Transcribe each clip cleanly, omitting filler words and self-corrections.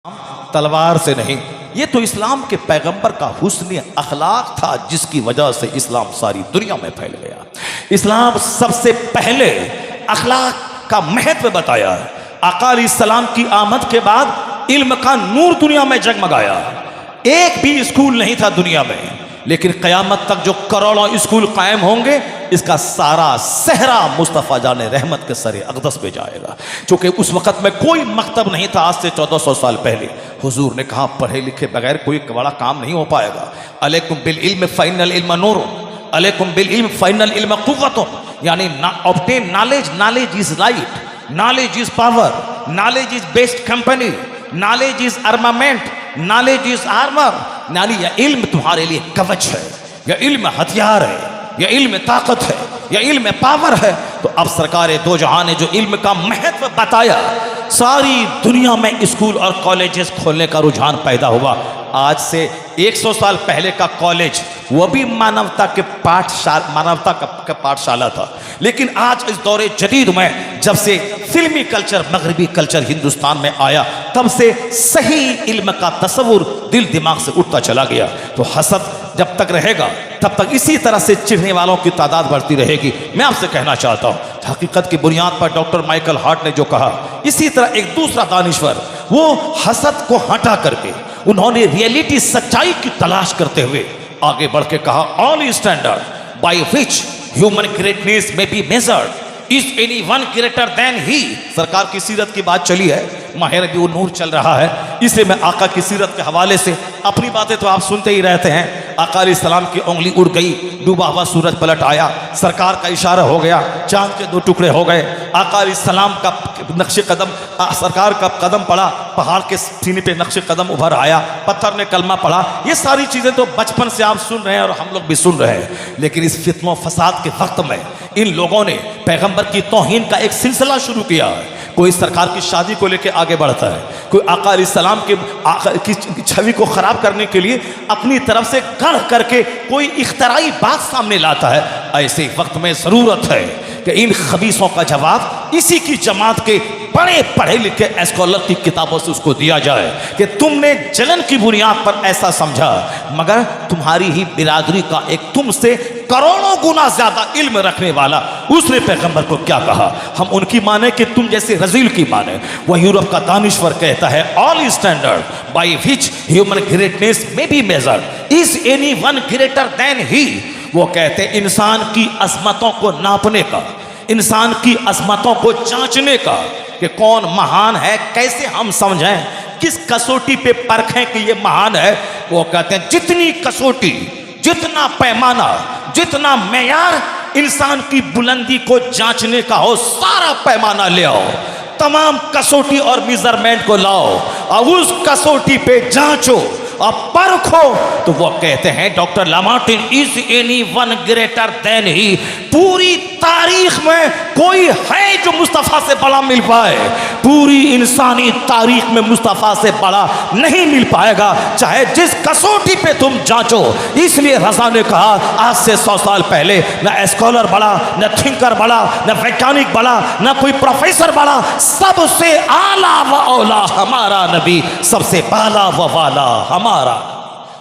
तलवार से नहीं, ये तो इस्लाम के पैगंबर का हुस्न अखलाक था जिसकी वजह से इस्लाम सारी दुनिया में फैल गया। इस्लाम सबसे पहले अखलाक का महत्व बताया। आका अलैहिस्सलाम की आमद के बाद इल्म का नूर दुनिया में जगमगाया। एक भी स्कूल नहीं था दुनिया में, लेकिन क़यामत तक जो करोड़ों स्कूल कायम होंगे इसका सारा सहरा मुस्तफ़ा जाने रहमत के सरे अक़दस पे जाएगा। क्योंकि उस वक़्त में कोई मकतब नहीं था। आज से 1400 साल पहले हुजूर ने कहा पढ़े लिखे बगैर कोई बड़ा काम नहीं हो पाएगा। अलैकुम बिल इल्म फ़इन्नल इल्म नूर, अलैकुम बिल इल्म फ़इन्नल इल्म क़ुव्वतुन, यानी obtain knowledge, knowledge is light, knowledge is power, knowledge is best company, knowledge is armament, knowledge is armour. यानी यह इल्म तुम्हारे लिए कवच है, यह इल्म हथियार है, यह इल्म ताकत है, यह इल्म पावर है। तो अब सरकार दो जहां ने जो इल्म का महत्व बताया, सारी दुनिया में स्कूल और कॉलेजेस खोलने का रुझान पैदा हुआ। आज से 100 साल पहले का कॉलेज वो भी मानवता के पाठशाला था। लेकिन आज इस दौरे जदीद में जब से फिल्मी कल्चर, मगरबी कल्चर हिंदुस्तान में आया, तब से सही इल्म का तस्वुर दिल दिमाग से उठता चला गया। तो हसद जब तक रहेगा तब तक इसी तरह से चिढ़ने वालों की तादाद बढ़ती रहेगी। मैं आपसे कहना चाहता हूँ, हकीकत की बुनियाद पर डॉक्टर माइकल हार्ट ने जो कहा, इसी तरह एक दूसरा दानिश्वर वो हसद को हटा करके उन्होंने रियलिटी, सच्चाई की तलाश करते हुए आगे बढ़ के कहा, all standard by which human greatness may be measured is anyone greater than he. सरकार की सीरत की बात चली है, माह रबीउन नूर चल रहा है, इसलिए मैं आका की सीरत के हवाले से अपनी बातें तो आप सुनते ही रहते हैं। आका अलैहिस्सलाम की उंगली उड़ गई, डूबा हुआ सूरज पलट आया, सरकार का इशारा हो गया, चांद के 2 टुकड़े हो गए। आका अलैहिस्सलाम का नक्शे कदम, सरकार का कदम पड़ा, पहाड़ के सीने पे नक्शे कदम उभर आया, पत्थर ने कलमा पढ़ा। ये सारी चीज़ें तो बचपन से आप सुन रहे हैं और हम लोग भी सुन रहे हैं। लेकिन इस फित्नो फसाद के वक्त में इन लोगों ने पैगंबर की तौहीन का एक सिलसिला शुरू किया है। कोई सरकार की शादी को लेकर आगे बढ़ता है, कोई आका अलैहिस्सलाम की छवि को खराब करने के लिए अपनी तरफ से गढ़ करके कोई इख्तराई बात सामने लाता है। ऐसे वक्त में ज़रूरत है कि इन खबीसों का जवाब इसी की जमात के बड़े पढ़े लिखे स्कॉलर की किताबों से उसको दिया जाए कि तुमने जलन की बुनियाद पर ऐसा समझा, मगर तुम्हारी ही बिरादरी का एक तुमसे करोड़ों गुना ज्यादा इल्म रखने वाला उसने पैगंबर को क्या कहा, हम उनकी माने कि तुम जैसे रजील की माने। वह यूरोप का दानिश्वर कहता है, all standard by which human greatness may be measured is anyone greater than he. वो कहते हैं इंसान की अजमतों को नापने का, इंसान की अजमतों को जांचने का कि कौन महान है, कैसे हम समझें, किस कसौटी पे परखें कि ये महान है। वो कहते हैं जितनी कसौटी, जितना पैमाना, जितना मेयार इंसान की बुलंदी को जांचने का हो, सारा पैमाना ले आओ, तमाम कसौटी और मेजरमेंट को लाओ और उस कसौटी पे जांचो और परखो। तो वो कहते हैं doctor Lamartine, is anyone greater than he. पूरी तारीख में कोई है जो मुस्तफ़ा से बड़ा मिल पाए, पूरी इंसानी तारीख में मुस्तफ़ा से बड़ा नहीं मिल पाएगा, चाहे जिस कसौटी पे तुम जांचो। इसलिए रज़ा ने कहा आज से 100 साल पहले न स्कॉलर बड़ा, न थिंकर बड़ा, न वैज्ञानिक बड़ा, न कोई प्रोफेसर बड़ा, सबसे आला व औला हमारा नबी, सबसे बाला व वाला हमारा।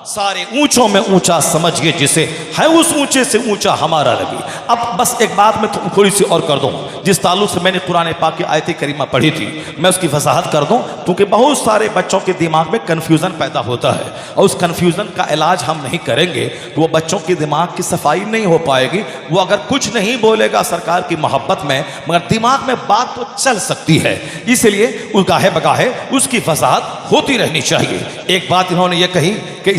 सारे ऊंचों में ऊंचा समझिए जिसे, है उस ऊंचे से ऊंचा हमारा नबी। अब बस एक बात मैं थोड़ी सी और कर दूं, जिस ताल्लुक से मैंने कुरान पाक की आयत करीमा पढ़ी थी, मैं उसकी वजाहत कर दूं, क्योंकि बहुत सारे बच्चों के दिमाग में कन्फ्यूज़न पैदा होता है और उस कन्फ्यूज़न का इलाज हम नहीं करेंगे तो वो बच्चों के दिमाग की सफाई नहीं हो पाएगी। वो अगर कुछ नहीं बोलेगा सरकार की मोहब्बत में, मगर दिमाग में बात तो चल सकती है, इसलिए गाहे बगाहे उसकी वजाहत होती रहनी चाहिए। एक बात इन्होंने ये कही कि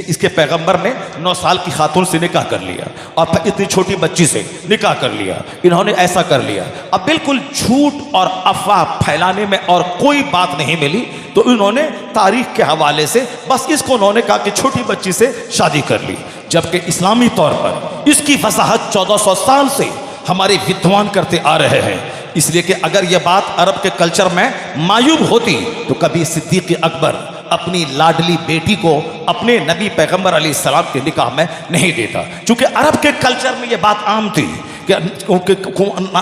इसके पैगंबर ने 9 साल की खातून से निकाह कर लिया और इतनी छोटी बच्ची से निकाह कर लिया, इन्होंने ऐसा कर लिया। अब बिल्कुल झूठ और अफवाह फैलाने में और कोई बात नहीं मिली, तो इन्होंने तारीख के हवाले से बस इसको उन्होंने कहा कि छोटी बच्ची से शादी कर ली, जबकि इस्लामी तौर पर इसकी वजाहत 1400 साल से हमारे विद्वान करते आ रहे हैं। इसलिए कि अगर यह बात अरब के कल्चर में मायूब होती तो कभी सिद्दीक़ अकबर अपनी लाडली बेटी को अपने नबी पैगंबर अलैहिस्सलाम के निकाह में नहीं देता, क्योंकि अरब के कल्चर में यह बात आम थी कि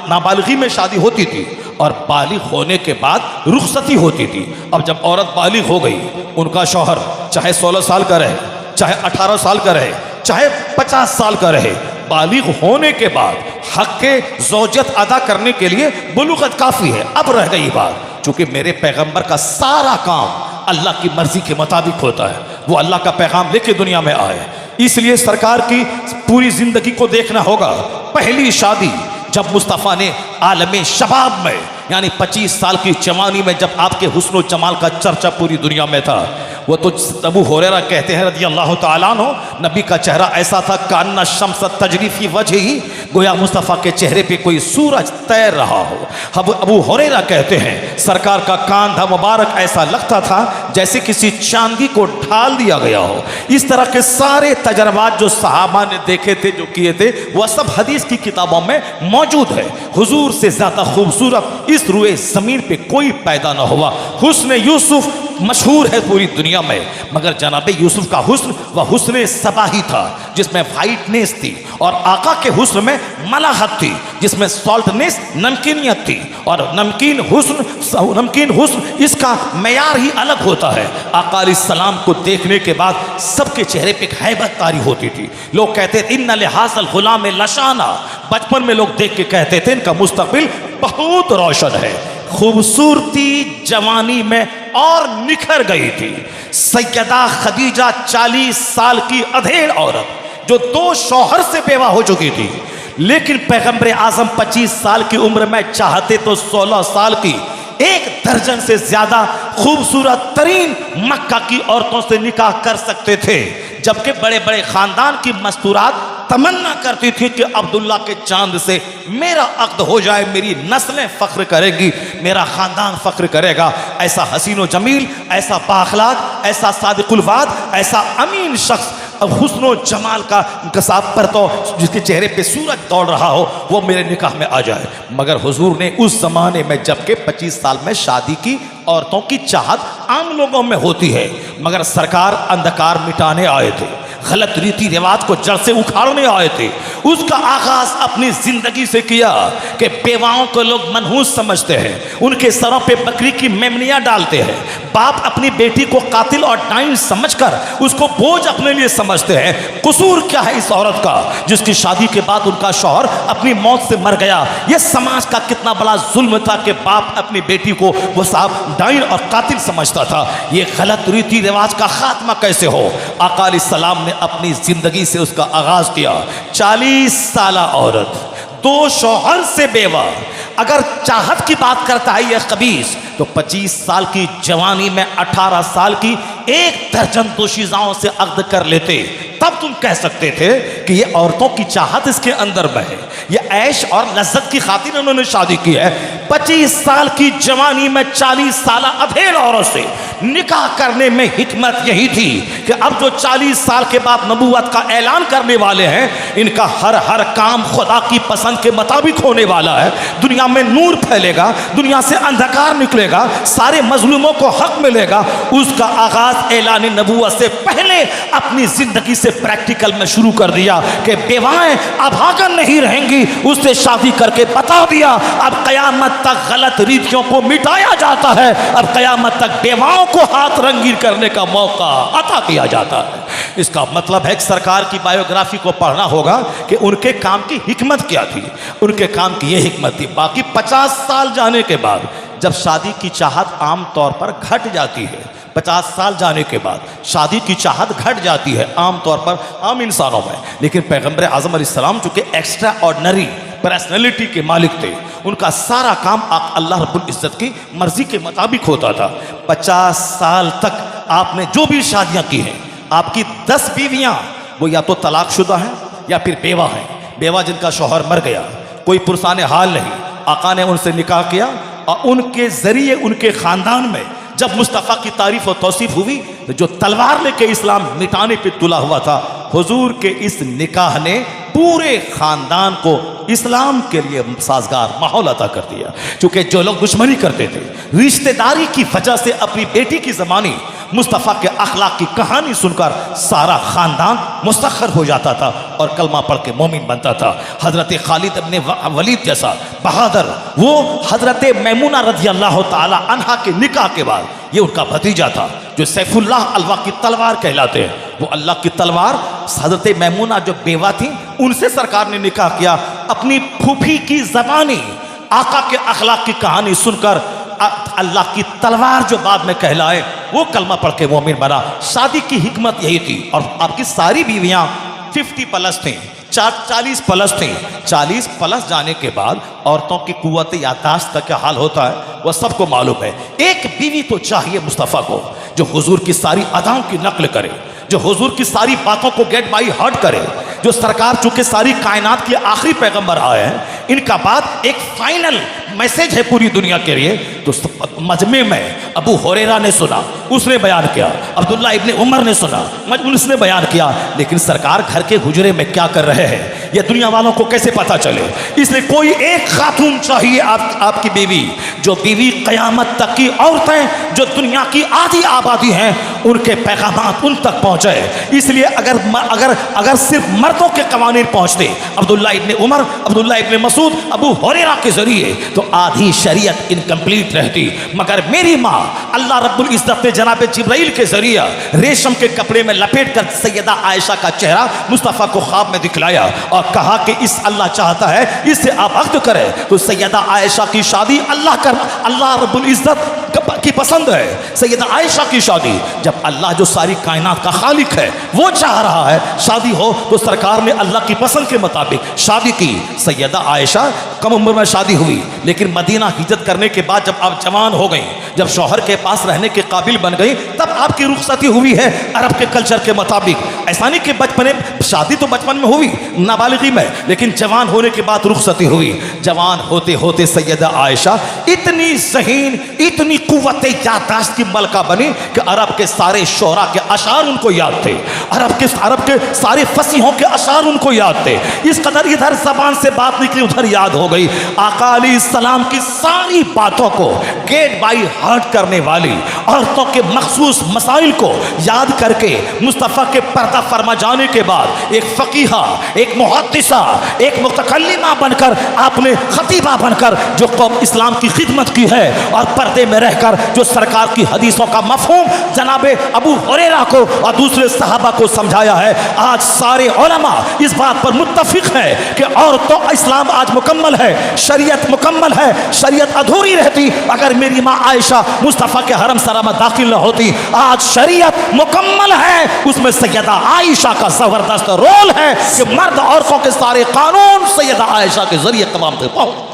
नाबालिगी में शादी होती थी और बालिग होने के बाद रुखसती होती थी। अब जब औरत बालिग हो गई, उनका शौहर चाहे 16 साल का रहे, चाहे 18 साल का रहे, चाहे 50 साल का रहे, बालिग होने के बाद हक के ज़ौजत अदा करने के लिए बुलूगत काफ़ी है। अब रह गई बात, चूँकि मेरे पैगंबर का सारा काम अल्लाह की मर्जी के मुताबिक होता है, वो अल्लाह का पैगाम लेके दुनिया में आए, इसलिए सरकार की पूरी ज़िंदगी को देखना होगा। पहली शादी जब मुस्तफ़ा ने आलमे शबाब में, यानी 25 साल की जवानी में, जब आपके हुस्न जमाल का चर्चा पूरी दुनिया में था, वो तो अबू हुरैरा कहते हैं रज़ी अल्लाह तआला अन्हु, नबी का चेहरा ऐसा था कान्ना शम्स तजरी फी वजही, गोया मुस्तफ़ा के चेहरे पे कोई सूरज तैर रहा हो। अब अबू हुरैरा कहते हैं सरकार का कांधा मुबारक ऐसा लगता था जैसे किसी चांदी को ढाल दिया गया हो। इस तरह के सारे तजर्बात जो सहाबा ने देखे थे, जो किए थे, वह सब हदीस की किताबों में मौजूद है। हुजूर से ज़्यादा खूबसूरत इस रुए ज़मीन पे कोई पैदा ना हुआ। हुस्न यूसुफ मशहूर है पूरी दुनिया में, मगर जनाब यूसुफ का हुस्न वह हुस्न सबाही था जिसमें वाइटनेस थी, और आका के हुस्न में मलाहत थी जिसमें सॉल्टनेस, नमकीनियत थी। और नमकीन हुस्न इसका मेयार ही अलग होता है। आका अलैहिस्सलाम को देखने के बाद सबके चेहरे पे हैबत तारी होती थी। लोग कहते थे इन्ना लिहाज़ल गुलाम लशाना, बचपन में लोग देख के कहते थे इनका मुस्तकबिल बहुत रोशन है। खूबसूरती जवानी में और निखर गई थी। सैयदा खदीजा 40 साल की अधेड़ औरत जो 2 शौहर से बेवा हो चुकी थी, लेकिन पैगंबर आजम 25 साल की उम्र में चाहते तो 16 साल की 1 दर्जन से ज्यादा खूबसूरत तरीन मक्का की औरतों से निकाह कर सकते थे। जबकि बड़े बड़े खानदान की मस्तूरात तमन्ना करती थी कि अब्दुल्ला के चांद से मेरा अक्द हो जाए, मेरी नस्लें फ़ख्र करेगी, मेरा ख़ानदान फ़ख्र करेगा। ऐसा हसीन व जमील, ऐसा बाखलाक, ऐसा सादिकुल वाद, ऐसा अमीन शख्स, अब हुस्न जमाल का इंकसाब पर तो जिसके चेहरे पे सूरज दौड़ रहा हो, वो मेरे निकाह में आ जाए। मगर हुजूर ने उस ज़माने में, जबकि 25 साल में शादी की औरतों की चाहत आम लोगों में होती है, मगर सरकार अंधकार मिटाने आए थे, गलत रीति रिवाज को जड़ से उखाड़ने आए थे। उसका आगाज अपनी जिंदगी से किया कि बेवाओं को लोग मनहूस समझते हैं, उनके सरों पे बकरी की मेमनियां डालते हैं। बाप अपनी बेटी को कातिल और डाइन समझकर उसको बोझ अपने लिए समझते हैं। कसूर क्या है इस औरत का जिसकी शादी के बाद उनका शौहर अपनी मौत से मर गया? यह समाज का कितना बड़ा जुल्म था कि बाप अपनी बेटी को वो साहब डाइन और कातिल समझता था। ये गलत रीति रिवाज का खात्मा कैसे हो? आका अलैहिस्सलाम ने अपनी जिंदगी से उसका आगाज किया। 40 साला औरत, 2 शौहर से बेवा, अगर चाहत की बात करता है यह कबीस, तो 25 साल की जवानी में 18 साल की 1 दर्जन दोशीज़ाओं से अक्द कर लेते, तब तुम कह सकते थे कि ये औरतों की चाहत इसके अंदर में है, ये ऐश और लज्जत की खातिर उन्होंने शादी की है। 25 साल की जवानी में 40 साल अधेड़ औरत से निकाह करने में हिकमत यही थी कि अब जो 40 साल के बाद नबूवत का ऐलान करने वाले हैं, इनका हर काम खुदा की पसंद के मुताबिक होने वाला है। दुनिया में नूर फैलेगा, दुनिया से अंधकार निकलेगा, सारे मजलूमों को हक मिलेगा। उसका आगाज ऐलान नबूवत से पहले अपनी जिंदगी से प्रैक्टिकल में शुरू कर दिया कि बेवाएं अभागन नहीं रहेंगी। उससे शादी करके बता दिया अब कयामत तक गलत रीतियों को मिटाया जाता है, अब कयामत तक बेवाओं को हाथ रंगीन करने का मौका अता किया जाता है। इसका मतलब है कि सरकार की बायोग्राफी को पढ़ना होगा कि उनके काम की हिकमत क्या थी। उनके काम की यह हिकमत थी। बाकी 50 साल जाने के बाद जब शादी की चाहत आम तौर पर घट जाती है, 50 साल जाने के बाद शादी की चाहत घट जाती है आम तौर पर आम इंसानों में, लेकिन पैगंबर आज़म अलैहिस्सलाम चूँकि एक्स्ट्रा ऑर्डिनरी पर्सनैलिटी के मालिक थे, उनका सारा काम अल्लाह रब्बुल इज़्ज़त की मर्जी के मुताबिक होता था। 50 साल तक आपने जो भी शादियां की हैं, आपकी 10 बीवियां वो या तो तलाकशुदा हैं या फिर बेवा हैं। बेवा जिनका शौहर मर गया, कोई पुरसाने हाल नहीं, आका ने उनसे निकाह किया और उनके जरिए उनके ख़ानदान में जब मुस्तफ़ा की तारीफ और तौसीफ हुई, तो जो तलवार लेके इस्लाम मिटाने पे तुला हुआ था, हुजूर के इस निकाह ने पूरे ख़ानदान को इस्लाम के लिए साजगार माहौल अता कर दिया। क्योंकि जो लोग दुश्मनी करते थे, रिश्तेदारी की वजह से अपनी बेटी की ज़बानी मुस्तफ़ा के अखलाक की कहानी सुनकर सारा खानदान मुस्तखर हो जाता था और कलमा पढ़ के मोमिन बनता था। हजरत खालिद इब्ने वलीद जैसा बहादुर, वो हजरत मैमूना रज़ी अल्लाह ताला अन्हा के निकाह के बाद, ये उनका भतीजा था जो सैफुल्लाह अलवा की तलवार कहलाते हैं, वो अल्लाह की तलवार। हजरत मैमूना जो बेवा थी, उनसे सरकार ने निकाह किया। अपनी फूफी की ज़बानी आका के अखलाक की कहानी सुनकर अल्लाह की तलवार जो बाद में कहलाए, वो कलमा पढ़ के मोमिन बना। शादी की हिकमत यही थी। और आपकी सारी बीवियां 50 प्लस थी, 40 प्लस थी। 40 प्लस जाने के बाद औरतों की कुव्वत याददाश्त का क्या हाल होता है वह सबको मालूम है। एक बीवी तो चाहिए मुस्तफ़ा को जो हुजूर की सारी अदाओं की नकल करे, जो हुजूर की सारी बातों को गेट बाई हार्ट करे, जो सरकार चूंकि सारी कायनात के आखिरी पैगंबर आए हैं, इनका बात एक फाइनल मैसेज है पूरी दुनिया के लिए। तो मजमे में अबू हुरैरा ने सुना, उसने बयान किया। अब्दुल्ला इब्ने उमर ने सुना, उसने बयान किया। लेकिन सरकार घर के हुजरे में क्या कर रहे हैं यह दुनिया वालों को कैसे पता चले? इसलिए कोई एक खातून चाहिए आपकी बीवी, जो बीवी क़यामत तक की औरतें जो दुनिया की आधी आबादी हैं उनके पैगामात उन तक पहुंचे। इसलिए अगर सिर्फ मर्दों के कवानीन पहुंचते अब्दुल्ला इब्ने उमर, अब्दुल्ला इब्ने मसूद, अबू हुरैरा के जरिए, तो आधी शरीयत इनकम्प्लीट रहती। मगर मेरी माँ अल्लाह रब्बुल इज्जत ने जनाब जिब्राइल के जरिए रेशम के कपड़े में लपेट कर सैयदा आयशा का चेहरा मुस्तफ़ा को ख्वाब में दिखलाया और कहा कि इस अल्लाह चाहता है इससे आप अक़्द करें। तो सैयदा आयशा की शादी अल्लाह रब्बुल इज्जत की पसंद है। सैयदा आयशा की शादी, जब अल्लाह जो सारी कायनात का खालिक है वो चाह रहा है शादी हो, तो सरकार ने अल्लाह की पसंद के मुताबिक शादी की। सैयदा आयशा कम उम्र में शादी हुई, लेकिन मदीना हिजरत करने के बाद जब आप जवान हो गई, जब शौहर के पास रहने के काबिल बन गई, तब आपकी रुखसती हुई है अरब के कल्चर के मुताबिक। ऐसा नहीं कि बचपन शादी तो बचपन में हुई नाबालिगी में, लेकिन जवान होने के बाद रुखसती हुई। जवान होते होते सैयदा आयशा इतनी ज़हीन, इतनी कुव्वत याददाश्त की मलका बनी कि अरब के सारे शोरा के अशार उनको याद थे, अरब के सारे फसीहों के अशार उनको याद थे। इस कदर इधर जबान से बात निकली उधर याद हो गई। आका अलैहिस्सलाम की सारी बातों को गेट बाई हार्ट करने वाली औरतों के मखसूस मसाइल को याद करके मुस्तफ़ा के पर्दा फरमा जाने के बाद एक फ़कीहा, एक मुहद्दिसा, एक मुतकल्लिमा बनकर आपने खतीबा बनकर जो कौम इस्लाम की खिदमत की है और पर्दे में रहकर जो सरकार की हदीसों का मफहूम जनाबे अबू हुरैरा को और दूसरे सहाबा को समझाया है। आज सारे उलमा इस बात पर मुत्तफिक है कि औरतों इस्लाम आज मुकम्मल है, शरीयत मुकम्मल है। शरीयत अधूरी रहती अगर मेरी माँ आयशा मुस्तफ़ा के हरम सरा में दाखिल न होती। आज शरीयत मुकम्मल है, उसमें सैयदा आयशा का ज़बरदस्त रोल है कि मर्द औरतों के सारे कानून सैयदा आयशा के जरिए तमाम तक पहुँच।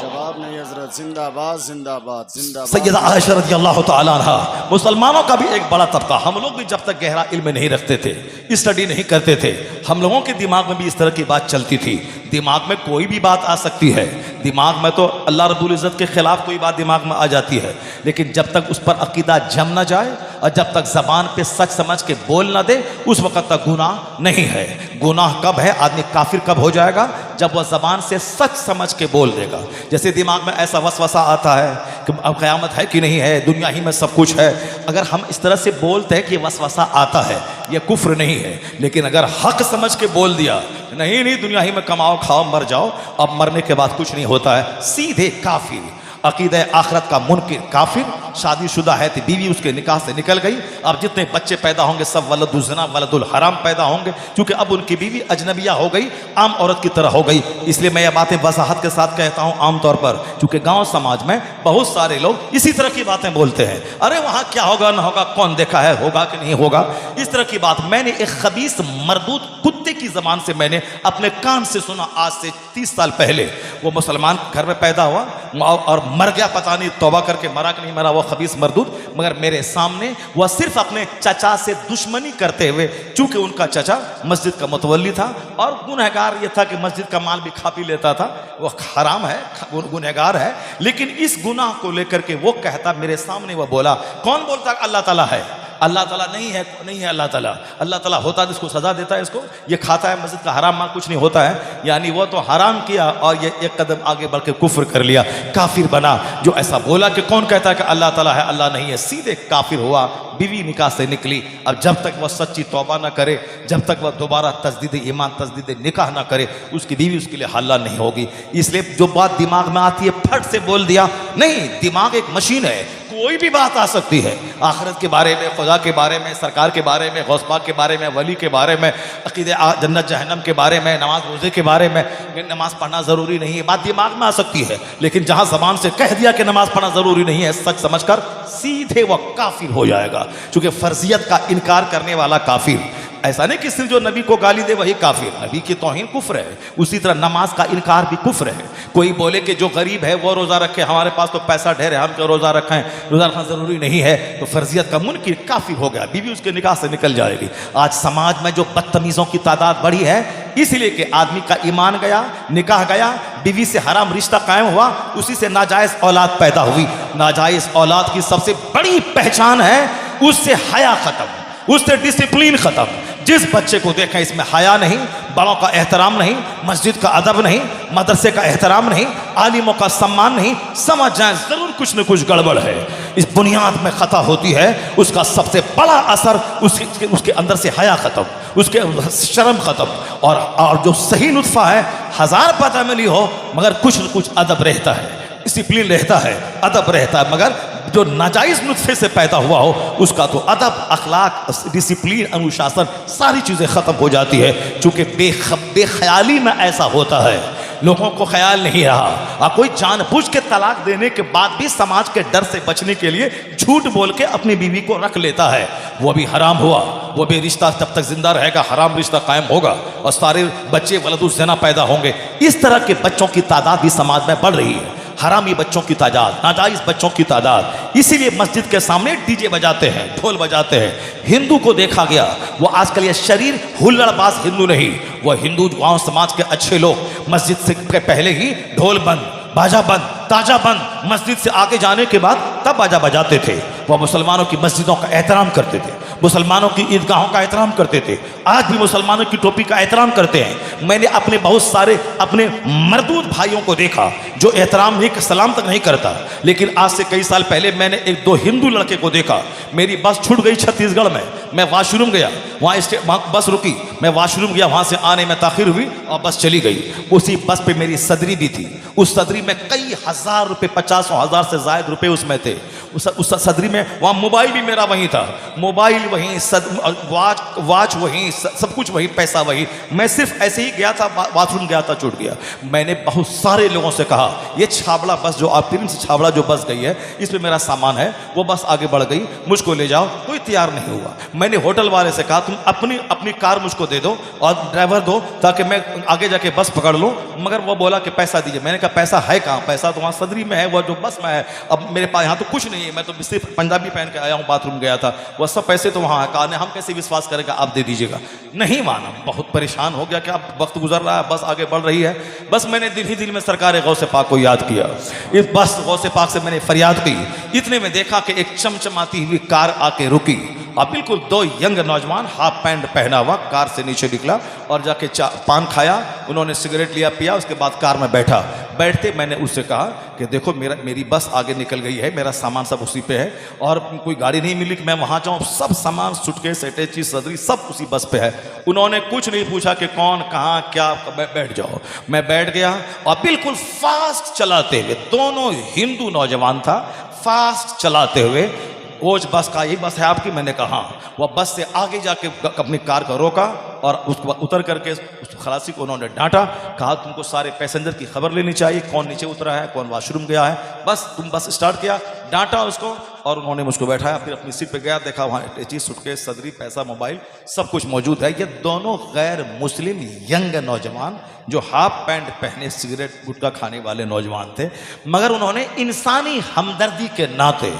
जिंदाबाद जिंदाबाद जिंदाबाद। सैयदा आयशा रज़ियल्लाहु ताला अन्हा। मुसलमानों का भी एक बड़ा तबका, हम लोग भी जब तक गहरा इल्म नहीं रखते थे, स्टडी नहीं करते थे, हम लोगों के दिमाग में भी इस तरह की बात चलती थी। दिमाग में कोई भी बात आ सकती है, दिमाग में तो अल्लाह रब्बुल इज़्ज़त के खिलाफ कोई बात दिमाग में आ जाती है, लेकिन जब तक उस पर अकीदा जम ना जाए और जब तक ज़बान पे सच समझ के बोल ना दे, उस वक़्त तक गुनाह नहीं है। गुनाह कब है, आदमी काफिर कब हो जाएगा, जब वह ज़बान से सच समझ के बोल देगा। जैसे दिमाग में ऐसा वसवसा आता है कि अब क़यामत है कि नहीं है, दुनिया ही में सब कुछ है, अगर हम इस तरह से बोलते हैं कि वसवसा आता है, यह कुफ्र नहीं है। लेकिन अगर हक समझ के बोल दिया नहीं दुनिया ही में कमाओ खाओ मर जाओ, अब मरने के बाद कुछ नहीं होता है, सीधे काफिर, अकीदा आखिरत का मुनकिर काफिर। शादीशुदा है तो बीवी उसके निकाह से निकल गई, अब जितने बच्चे पैदा होंगे सब वलदुल ज़िना वलदुल हराम पैदा होंगे, क्योंकि अब उनकी बीवी अजनबिया हो गई, आम औरत की तरह हो गई। इसलिए मैं ये बातें वजाहत के साथ कहता हूँ आमतौर पर, क्योंकि गांव समाज में बहुत सारे लोग इसी तरह की बातें बोलते हैं, अरे वहाँ क्या होगा ना होगा, कौन देखा है, होगा कि नहीं होगा, इस तरह की बात। मैंने एक खबीस मरदूद कुत्ते की ज़बान से मैंने अपने कान से सुना, आज से 30 साल पहले। वो मुसलमान घर में पैदा हुआ और मर गया, पता नहीं तौबा करके मरा कि नहीं मरा वो खबीस मरदूद, मगर मेरे सामने वह सिर्फ अपने चचा से दुश्मनी करते हुए, चूंकि उनका चचा मस्जिद का मुतवल्ली था और गुनहगार ये था कि मस्जिद का माल भी खा पी लेता था, वह हराम है, गुनहगार है, लेकिन इस गुनाह को लेकर के वो कहता मेरे सामने, वह बोला, कौन बोलता अल्लाह ताला है, अल्लाह ताला नहीं है, नहीं है अल्लाह ताला। अल्लाह ताला होता है इसको सजा देता है, इसको ये खाता है मस्जिद का हराम माल, कुछ नहीं होता है। यानी वो तो हराम किया और ये एक कदम आगे बढ़ के कुफ्र कर लिया, काफिर बना। जो ऐसा बोला कि कौन कहता है कि अल्लाह ताला है, अल्लाह नहीं है, सीधे काफिर हुआ। बीवी निकाह से निकली। अब जब तक वह सच्ची तौबा ना करे, जब तक वह दोबारा तजदीद ईमान तजदीद निकाह ना करे, उसकी बीवी उसके लिए हल्ला नहीं होगी। इसलिए जो बात दिमाग में आती है फट से बोल दिया नहीं। दिमाग एक मशीन है, कोई भी बात आ सकती है। आखिरत के बारे में, खुदा के बारे में, सरकार के बारे में, गौस पाक के बारे में, वली के बारे में, अकीदे जन्नत जहन्नम के बारे में, नमाज रोजे के बारे में, नमाज पढ़ना ज़रूरी नहीं है, बात दिमाग में आ सकती है। लेकिन जहां ज़बान से कह दिया कि नमाज पढ़ना ज़रूरी नहीं है, सच समझकर सीधे वह काफिर हो जाएगा। चूंकि फर्जियत का इनकार करने वाला काफिर, ऐसा नहीं कि सिर्फ जो नबी को गाली दे वही काफिर। नबी की तौहीन कुफ्र है, उसी तरह नमाज का इनकार भी कुफ्र है। कोई बोले कि जो गरीब है वो रोज़ा रखे, हमारे पास तो पैसा ढेर है, हम क्यों रोज़ा रखें, रोज़ा रखना ज़रूरी नहीं है, तो फर्जियत का मुनकिर काफिर हो गया, बीवी उसके निकाह से निकल जाएगी। आज समाज में जो बदतमीज़ों की तादाद बढ़ी है, इसलिए कि आदमी का ईमान गया, निकाह गया, बीवी से हराम रिश्ता कायम हुआ, उसी से नाजायज़ औलाद पैदा हुई। नाजायज़ औलाद की सबसे बड़ी पहचान है उससे हया ख़त्म, उससे डिसिप्लिन ख़त्म। जिस बच्चे को देखें इसमें हया नहीं, बड़ों का एहतराम नहीं, मस्जिद का अदब नहीं, मदरसे का एहतराम नहीं, आलिमों का सम्मान नहीं, समझ जाए ज़रूर कुछ न कुछ गड़बड़ है। इस बुनियाद में ख़ता होती है, उसका सबसे बड़ा असर उसके अंदर से हया ख़त्म, उसके शर्म ख़त्म। और जो सही नुत्फ़ा है, हज़ार बदअमली हो मगर कुछ न कुछ अदब रहता है, डिसिप्लिन रहता है, अदब रहता है। मगर जो नाजायज़ नुत्फे से पैदा हुआ हो, उसका तो अदब, अखलाक, डिसिप्लिन, अनुशासन, सारी चीज़ें ख़त्म हो जाती है। चूँकि बेख्याली में ऐसा होता है, लोगों को ख्याल नहीं रहा। कोई जानबूझ के तलाक देने के बाद भी समाज के डर से बचने के लिए झूठ बोल के अपनी बीवी को रख लेता है, वो भी हराम हुआ। वो भी रिश्ता जब तक जिंदा रहेगा हराम रिश्ता कायम होगा और सारे बच्चे वलदुज़ ज़ना पैदा होंगे। इस तरह के बच्चों की तादाद भी समाज में बढ़ रही है, हरामी बच्चों की तादाद, नाजायज़ बच्चों की तादाद। इसीलिए मस्जिद के सामने डीजे बजाते हैं, ढोल बजाते हैं। हिंदू को देखा गया, वो आजकल ये शरीर हुल्लड़बाज हिंदू नहीं, वो हिंदू गांव समाज के अच्छे लोग मस्जिद से पहले ही ढोल बंद, बाजा बंद, ताजा बंद, मस्जिद से आगे जाने के बाद तब बाजा बजाते थे। वह मुसलमानों की मस्जिदों का एहतराम करते थे, मुसलमानों की ईदगाहों का एहतराम करते थे। आज भी मुसलमानों की टोपी का एहतराम करते हैं। मैंने अपने बहुत सारे अपने मरदूद भाइयों को देखा जो एहतराम नहीं, सलाम तक नहीं करता। लेकिन आज से कई साल पहले मैंने एक दो हिंदू लड़के को देखा। मेरी बस छूट गई छत्तीसगढ़ में, मैं वाशरूम गया, वहाँ बस रुकी, मैं वाशरूम गया, वहाँ से आने में ताखिर हुई और बस चली गई। उसी बस पे मेरी सदरी भी थी, उस सदरी में कई हजार रुपये, 50,000 से ज़ायद रुपये उसमें थे। उस सदरी में वहाँ मोबाइल भी मेरा वहीं था, मोबाइल वहीं, वाच वहीं, सब कुछ वहीं, पैसा वहीं। मैं सिर्फ ऐसे ही गया था, बाथरूम गया था, छूट गया। मैंने बहुत सारे लोगों से कहा ये छाबड़ा बस जो आप से छाबड़ा जो बस गई है, इसमें मेरा सामान है, वो बस आगे बढ़ गई, मुझको ले जाओ। कोई तैयार नहीं हुआ। मैंने होटल वाले से कहा तुम अपनी कार मुझको दे दो और ड्राइवर दो ताकि मैं आगे जाके बस पकड़ लूँ। मगर वो बोला कि पैसा दीजिए। मैंने कहा पैसा है कहाँ? पैसा तो वहाँ सदरी में है, वो जो बस में है। अब मेरे पास यहाँ तो कुछ नहीं है, मैं तो सिर्फ पंजाबी पहन के आया हूँ, बाथरूम गया था, वह सब पैसे तो वहाँ है। कहा हम कैसे विश्वास करेंगे, आप दे दीजिएगा। नहीं माना, बहुत परेशान हो गया कि अब वक्त गुजर रहा है, बस आगे बढ़ रही है। बस मैंने दिल ही दिल में सरकार गौसे पाक को याद किया। इस बस गौसे पाक से मैंने फरियाद की। इतने में देखा कि एक चमचमाती हुई कार आके रुकी और बिल्कुल दो यंग नौजवान हाफ पैंट पहना हुआ कार से नीचे निकला और जाके पान खाया, उन्होंने सिगरेट लिया, पिया, उसके बाद कार में बैठा। बैठते मैंने उससे कहा कि देखो मेरी बस आगे निकल गई है, मेरा सामान सब उसी पे है और कोई गाड़ी नहीं मिली कि मैं वहाँ जाऊँ। सब सामान, सूटकेस, अटैची, सदरी, सब उसी बस पे है। उन्होंने कुछ नहीं पूछा कि कौन, कहाँ, क्या, बैठ जाओ। मैं बैठ गया और बिल्कुल फास्ट चलाते हुए, दोनों हिंदू नौजवान था, फास्ट चलाते हुए, कोच बस का यही बस है आपकी? मैंने कहा हाँ। वह बस से आगे जाके अपनी कार को रोका और उसको उतर करके उस खलासी को उन्होंने डांटा, कहा तुमको सारे पैसेंजर की खबर लेनी चाहिए, कौन नीचे उतरा है, कौन वॉशरूम गया है, बस तुम बस स्टार्ट किया। डांटा उसको और उन्होंने मुझको बैठाया। फिर अपनी सीट पे गया, देखा वहाँ अटैची, सूटकेस, सदरी, पैसा, मोबाइल सब कुछ मौजूद है। ये दोनों गैर मुस्लिम यंग नौजवान जो हाफ पैंट पहने सिगरेट गुटखा खाने वाले नौजवान थे, मगर उन्होंने इंसानी हमदर्दी के नाते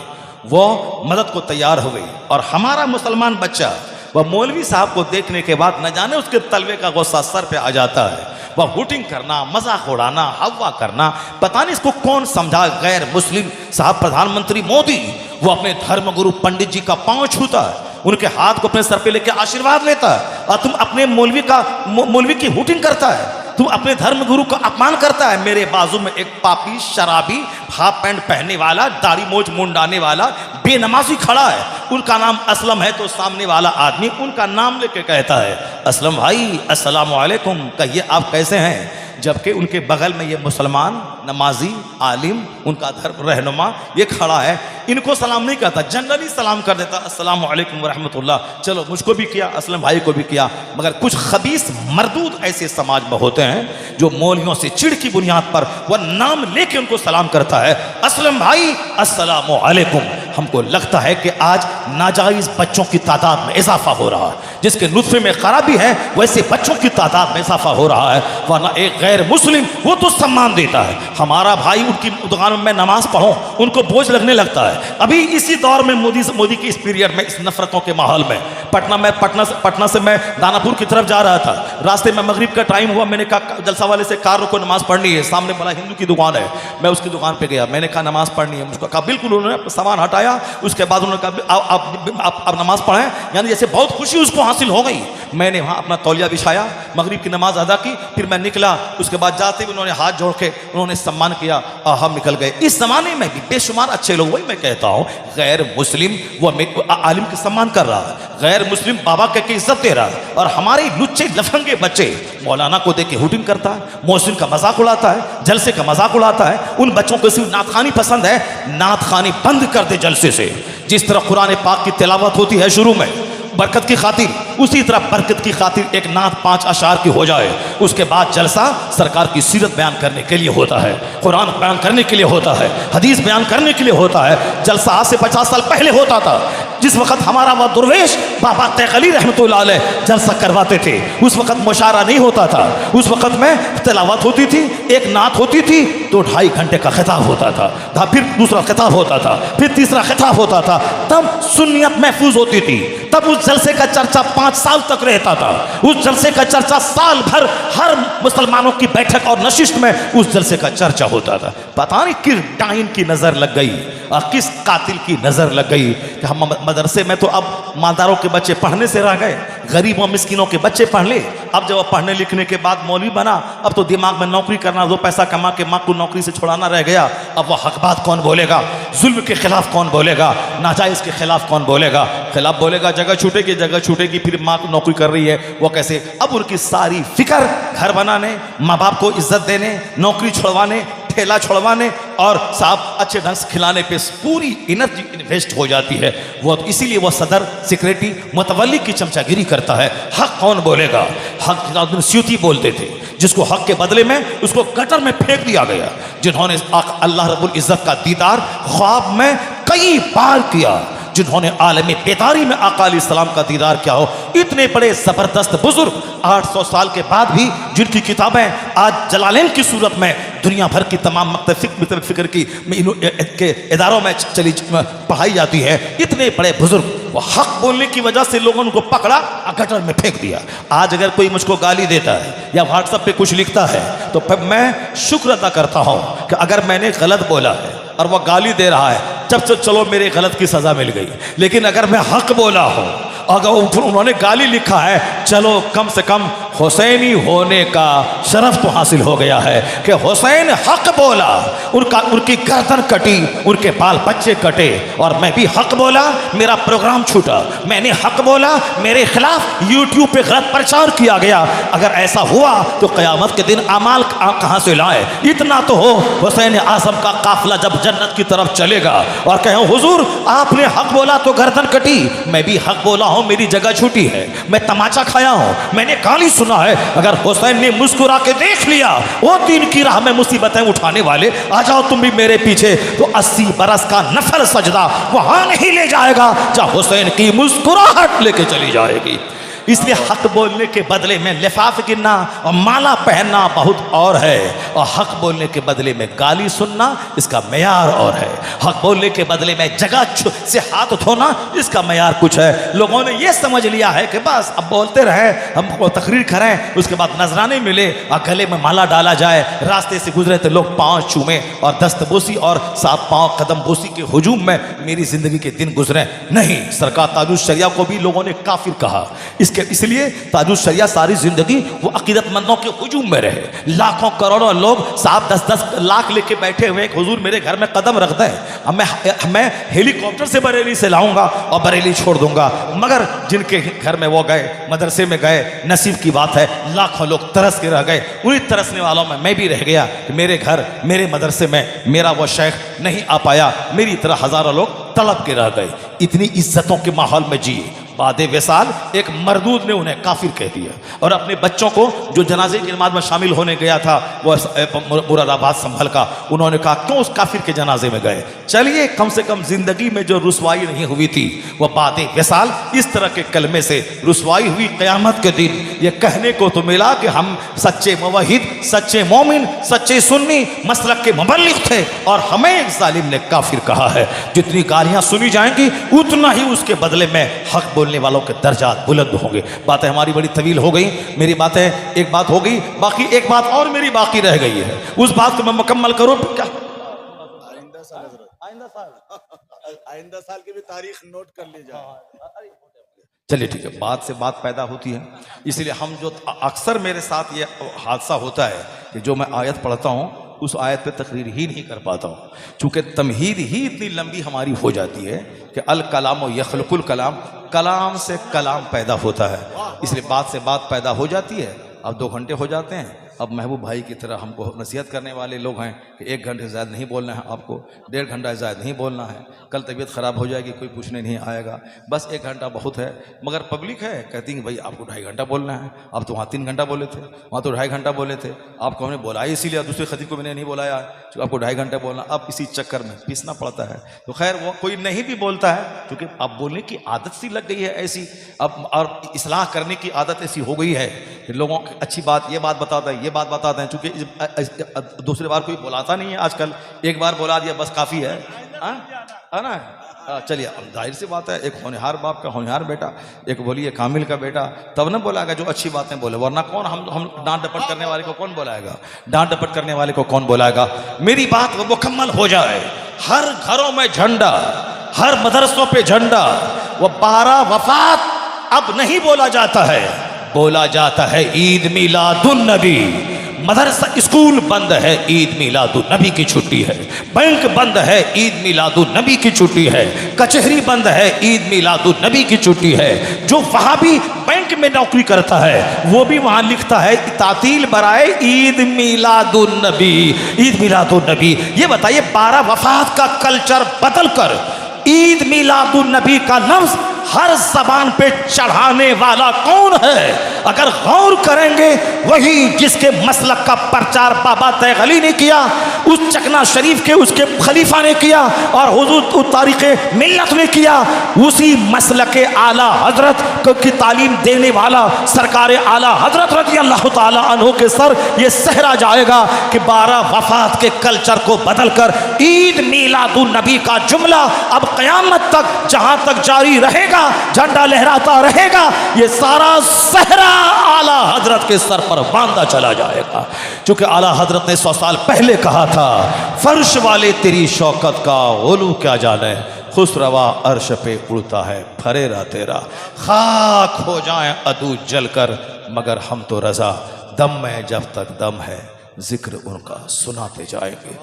वो मदद को तैयार हो गई। और हमारा मुसलमान बच्चा वह मौलवी साहब को देखने के बाद न जाने उसके तलवे का गुस्सा सर पे आ जाता है। वह हुटिंग करना, मजाक उड़ाना, हवा करना, पता नहीं इसको कौन समझा। गैर मुस्लिम साहब प्रधानमंत्री मोदी वो अपने धर्मगुरु पंडित जी का पांव छूता है, उनके हाथ को अपने सर पे लेकर आशीर्वाद लेता है, और तुम अपने मौलवी की हुटिंग करता है, तुम अपने धर्म गुरु का अपमान करता है। मेरे बाजू में एक पापी शराबी हाफ पैंट पहनने वाला दाढ़ी मोछ मुंडाने वाला बेनमाजी खड़ा है, उनका नाम असलम है। तो सामने वाला आदमी उनका नाम लेके कहता है, असलम भाई अस्सलाम वालेकुम, कहिए आप कैसे हैं। जबकि उनके बगल में ये मुसलमान नमाजी आलिम उनका धर्म रहनुमा ये खड़ा है, इनको सलाम नहीं करता, जनरली सलाम कर देता, अस्सलाम वालेकुम व रहमतुल्लाह। चलो मुझको भी किया, असलम भाई को भी किया। मगर कुछ खबीस मरदूद ऐसे समाज में होते हैं जो मौलवियों से चिढ़ की बुनियाद पर वह नाम लेके उनको सलाम करता है, असलम भाई अस्सलाम वालेकुम। हमको लगता है कि आज नाजायज बच्चों की तादाद में इजाफा हो रहा है, जिसके नुत्फे में खराबी है वैसे बच्चों की तादाद में इजाफा हो रहा है। वरना एक गैर मुस्लिम वो तो सम्मान देता है, हमारा भाई उनकी दुकान में मैं नमाज पढ़ूं उनको बोझ लगने लगता है। अभी इसी दौर में मोदी की इस पीरियड में, इस नफरतों के माहौल में पटना से मैं दानापुर की तरफ जा रहा था, रास्ते में मगरिब का टाइम हुआ, मैंने कहा जलसा वाले से कार रोको नमाज पढ़नी है, सामने बड़ा हिंदू की दुकान है, मैं उसकी दुकान पे गया, मैंने कहा नमाज पढ़नी है, मुझको कहा बिल्कुल। उन्होंने सामान हटाया, उसके बाद उन्होंने कहा आप नमाज पढ़ें, यानी जैसे बहुत खुशी उसको हासिल हो गई। मैंने वहाँ अपना तौलिया बिछाया, मगरिब की नमाज अदा की, फिर मैं निकला। उसके बाद जाते हुए उन्होंने हाथ जोड़ के उन्होंने सम्मान किया और हम निकल गए। इस जमाने में भी बेशुमार अच्छे लोग, वही मैं कहता हूँ, गैर मुस्लिम वो आलिम का सम्मान कर रहा है, गैर मुस्लिम बाबा के इज्जत दे रहा है, और हमारे लुच्चे लफंगे बच्चे मौलाना को देख के हुटिंग करता है, मोहसिन का मजाक उड़ाता है, जलसे का मजाक उड़ाता है। उन बच्चों को सिर्फ नातखानी पसंद है, नातखानी बंद कर दे जलसे से। जिस तरह कुरान पाक की तिलावत होती है शुरू में बरकत की खातिर, उसी तरह बरकत की खातिर एक नात 5 अशार की हो जाए, उसके बाद जलसा सरकार की सीरत बयान करने के लिए होता है, कुरान बयान करने के लिए होता है, हदीस बयान करने के लिए होता है। जलसा आज से 50 साल पहले होता था, जिस वक्त हमारा वह दुर्वेश बाबा तैखली रहमतुल्लाह अलैह जलसा करवाते थे, उस वक्त मुशारा नहीं होता था, उस वक्त में तिलावत होती थी, एक नात होती थी, तो 2.5 घंटे का खिताब होता था, फिर दूसरा खिताब होता था, फिर तीसरा खिताब होता था, तब सुन्नियत महफूज होती थी, तब उस जलसे का चर्चा 5 साल तक रहता था, उस जलसे का चर्चा साल भर हर मुसलमानों की बैठक और नशिस्त में उस जलसे का चर्चा होता था। पता नहीं किस डाइन की नजर लग गई और किस कातिल की नजर लग गई कि हम मदरसे में तो अब मालदारों के बच्चे पढ़ने से रह गए, गरीबों मिस्किनों के बच्चे पढ़ ले। अब जब पढ़ने लिखने के बाद मौलवी बना, अब तो दिमाग में नौकरी करना, 2 पैसा कमा के माँ को नौकरी से छुड़ाना रह गया। अब वह हक बात कौन बोलेगा, जुल्म के खिलाफ कौन बोलेगा, नाजायज के खिलाफ कौन बोलेगा। खिलाफ बोलेगा जगह छूटेगी, फिर माँ को नौकरी कर रही है वो कैसे। अब उनकी सारी फिक्र घर बनाने, माँ बाप को इज्जत देने, नौकरी छुड़वाने, ठेला छुड़वाने और साहब अच्छे ढंग से खिलाने पे पूरी एनर्जी इन्वेस्ट हो जाती है। वो इसीलिए वो सदर सेक्रेटरी मुतवल्ली की चमचागिरी करता है। हक कौन बोलेगा, हक स्यूती बोलते थे, जिसको हक के बदले में उसको गटर में फेंक दिया गया। जिन्होंने अल्लाह रब्बुल इज्जत का दीदार ख्वाब में कई बार किया, जिन्होंने आलमी बेदारी में आका अलैहिस्सलाम का दीदार किया हो, इतने बड़े ज़बरदस्त बुजुर्ग 800 साल के बाद भी जिनकी किताबें आज जलालैन की सूरत में दुनिया भर की तमाम मकतब फिक्र की के इदारों में चली पढ़ाई जाती है, इतने बड़े बुजुर्ग, वो हक बोलने की वजह से लोगों ने उनको पकड़ा और गटर में फेंक दिया। आज अगर कोई मुझको गाली देता है या व्हाट्सएप पे कुछ लिखता है तो फिर मैं शुक्र अदा करता हूँ कि अगर मैंने गलत बोला है और वह गाली दे रहा है, जब से चलो मेरे गलत की सजा मिल गई। लेकिन अगर मैं हक बोला हूँ, अगर उन्होंने गाली लिखा है, चलो कम से कम हुसैनी होने का शरफ तो हासिल हो गया है कि हुसैन हक बोला, उनकी गर्दन कटी, उनके बाल बच्चे कटे, और मैं भी हक बोला, मेरा प्रोग्राम छूटा, मैंने हक बोला, मेरे खिलाफ यूट्यूब पे गलत प्रचार किया गया। अगर ऐसा हुआ तो क़यामत के दिन अमाल कहाँ से लाए। इतना तो हो, हुसैन आज़म का काफिला जब जन्नत की तरफ चलेगा और कहें हुजूर आपने हक बोला तो गर्दन कटी, मैं भी हक बोला हूँ, मेरी जगह छूटी है, मैं तमाचा खाया हूँ, मैंने गाली सुना है। अगर हुसैन ने मुस्कुरा के देख लिया, वो दीन की राह में मुसीबतें उठाने वाले, आ जाओ तुम भी मेरे पीछे, तो 80 बरस का नफल सजदा वहां नहीं ले जाएगा जहां हुसैन की मुस्कुराहट लेके चली जाएगी। इसलिए हक बोलने के बदले में लिफाफ गिनना और माला पहनना बहुत और है, और हक बोलने के बदले में गाली सुनना इसका मेयार और है। हक बोलने के बदले में जगह से हाथ धोना इसका मेयार कुछ है। लोगों ने यह समझ लिया है कि बस अब बोलते रहे, हम तकरीर करें, उसके बाद नजराने मिले और गले में माला डाला जाए, रास्ते से गुजरे तो लोग पांव चूमे और दस्तबोसी और सात पांव कदम बोसी के हुजूम में मेरी जिंदगी के दिन गुजरे। नहीं, सरकार ताजुश शरिया को भी लोगों ने काफिर कहा। इसलिए ताजुश शरिया सारी जिंदगी वो अकीदतमंदों के हुजूम में रहे। लाखों करोड़ों लोग साहब 10-10 लाख लेके बैठे हुए, हुजूर मेरे घर में कदम रख दें, अब मैं हेलीकॉप्टर से बरेली से लाऊंगा और बरेली छोड़ दूंगा। मगर जिनके घर में वो गए, मदरसे में गए, नसीब की बात है, लाखों लोग तरस के रह गए। उन्हीं तरसने वालों में मैं भी रह गया कि मेरे घर, मेरे मदरसे में मेरा वो शेख नहीं आ पाया, मेरी तरह हजारों लोग तड़प के रह गए। इतनी इज्जतों के माहौल में जिए। बादे विसाल एक मरदूद ने उन्हें काफिर कह दिया और अपने बच्चों को, जो जनाजे की नमाज में शामिल होने गया था वो मुरादाबाद संभल का, उन्होंने कहा क्यों उस काफिर के जनाजे में गए? चलिए, कम से कम जिंदगी में जो रुसवाई नहीं हुई थी वह बादे विसाल इस तरह के कलमे से रुसवाई हुई। क़यामत के दिन ये कहने को तो मिला कि हम सच्चे मुवहिद, सच्चे मोमिन, सच्चे सुन्नी मसलक के मुबल्लिग थे और हमें एक जालिम ने काफिर कहा है। जितनी गालियां सुनी जाएंगी उतना ही उसके बदले में हक बोलने वालों के दर्जात बुलंद होंगे। बातें हमारी बड़ी तवील हो गई, मेरी बातें एक बात हो गई, बाकी एक बात और मेरी बाकी रह गई है, उस बात को मैं मुकम्मल करूं। क्या आइंदा साल की भी तारीख नोट कर ली जाए। चलिए ठीक है, बात से बात पैदा होती है, इसलिए हम जो अक्सर मेरे साथ ये हादसा होता है कि जो मैं आयत पढ़ता हूँ उस आयत पे तकरीर ही नहीं कर पाता हूँ, चूँकि तमहीद ही इतनी लंबी हमारी हो जाती है कि अल कलाम यखलकुल कलाम, कलाम से कलाम पैदा होता है, इसलिए बात से बात पैदा हो जाती है। अब 2 घंटे हो जाते हैं। अब महबूब भाई की तरह हमको नसीहत करने वाले लोग हैं कि 1 घंटे ज़्यादा नहीं बोलना है, आपको 1.5 घंटा ज़्यादा नहीं बोलना है, कल तबीयत ख़राब हो जाएगी, कोई पूछने नहीं आएगा, बस 1 घंटा बहुत है। मगर पब्लिक है कहती है भाई आपको 2.5 घंटा बोलना है। अब तो वहाँ 3 घंटा बोले थे, वहाँ तो 2.5 घंटा बोले थे, आपको हमने बुलाया इसीलिए, दूसरे खतीब को मैंने नहीं बुलाया तो आपको 2.5 घंटा बोलना। अब इसी चक्कर में पीसना पड़ता है। तो खैर वो कोई नहीं भी बोलता है क्योंकि अब बोलने की आदत सी लग गई है ऐसी, अब और इस्लाह करने की आदत ऐसी हो गई है कि लोगों की अच्छी बात ये बात बताते हैं, ये बात बताते हैं, चूँकि दूसरी बार कोई बुलाता नहीं है आजकल, एक बार बुला दिया बस काफ़ी है ना। चलिए, अब जाहिर सी बात है, एक होनहार बाप का होनहार बेटा, एक बोलिए कामिल का बेटा, तब ना बोलाएगा जो अच्छी बातें बोले, वरना कौन हम डांट डपट करने वाले को कौन बुलाएगा, डांट डपट करने वाले को कौन बुलाएगा। मेरी बात वो मुकम्मल हो जाए। हर घरों में झंडा, हर मदरसों पे झंडा, वो 12 वफात अब नहीं बोला जाता है, बोला जाता है ईद मिलादुन नबी। मदरसा स्कूल बंद है, ईद मिलादुन नबी की छुट्टी है। बैंक बंद है, ईद मिलादुन नबी की छुट्टी है। कचहरी बंद है, ईद मिलादुन नबी की छुट्टी है। जो वहाँ भी बैंक में नौकरी करता है वो भी वहाँ लिखता है तातील बराए ईद मिलादुन नबी, ईद मिलादुन नबी। ये बताइए 12 वफात का कल्चर बदल कर ईद मिलादुन नबी का लफ्ज हर जबान पे चढ़ाने वाला कौन है? अगर गौर करेंगे, वही जिसके मसलक का प्रचार बाबा तैगली ने किया, उस चकना शरीफ के उसके खलीफा ने किया और हुजूर तारीख़े मिल्लत ने किया, उसी मसलक आला हजरत की तालीम देने वाला सरकार आला हजरत रज़ी अल्लाह ताला अन्हु के सर ये सहरा जाएगा कि 12 वफात के कल्चर को बदल कर ईद मिलादुन नबी का जुमला अब क़यामत तक जहाँ तक जारी रहेगा, झंडा लहराता रहेगा, ये सारा सहरा आला हजरत के सर पर बांधा चला जाएगा। क्योंकि आला हजरत ने 100 साल पहले कहा था, फर्श वाले तेरी शौकत का ओलू क्या जाने, खुसरवा अर्श पे उड़ता है फरेरा तेरा, खाक हो जाए अदू जलकर मगर हम तो रजा, दम में जब तक दम है जिक्र उनका सुनाते जाएंगे।